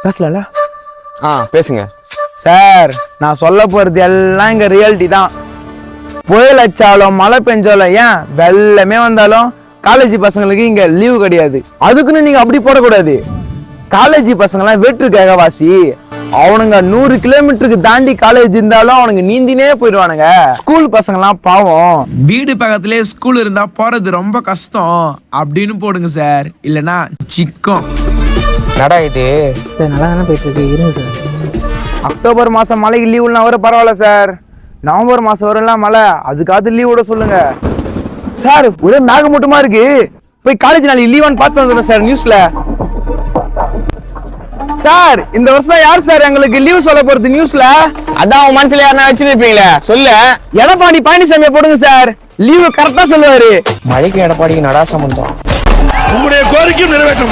பேசல. பேசுங்க சார். நான் சொல்ல போறது எல்லாம் இங்க ரியாலிட்டி தான். புயல் அடிச்சாலும் மழை பெஞ்சாலும் ஏன் வெள்ளமே வந்தாலும் காலேஜ் பசங்களுக்கு இங்க லீவு கிடையாது. அதுக்குன்னு நீங்க அப்படி போடக்கூடாது. காலேஜ் பசங்கெல்லாம் வேற்றுக்காக வாசி. அவனுங்க 100 கிலோமீட்டருக்கு தாண்டி காலேஜ் இருந்தாலும் அவனுங்க நீந்தினே போயிடுவானுங்க. ஸ்கூல் பசங்கெல்லாம் பாவம். வீடு பக்கத்திலே ஸ்கூல் இருந்தா போறது ரொம்ப கஷ்டம் அப்படின்னு போடுங்க சார். இல்லனா சிக்கம். நடா இது சார் நல்லா தானே போயிட்டு இருக்கு, இருங்க சார். அக்டோபர் மாசம் மழைக்கு லீவுனா வர பரவாயில்ல சார். நவம்பர் மாசம் வரலாம் மழை, அதுக்காவது லீவ் விட சொல்லுங்க சார். ஒரே மேகமூட்டமா இருக்கு. போய் காலேஜ் நாளைக்கு லீவான்னு பார்த்து வந்துடுறேன் சார். நியூஸ்ல சார் இந்த வருஷம் யார் சார் எங்களுக்கு லீவ் சொல்ல போறது நியூஸ்ல? அதான் உன் மனசுல யாருன்னா வச்சிருப்பீங்களே சொல்லு. எடப்பாடி பழனிசாமியை போடுங்க சார். லீவு கரெக்டா சொல்லுவாரு. மழைக்கு எடப்பாடிக்கு நடா சம்பந்தம். உங்களுடைய கோரிக்கையும் நிறைவேற்ற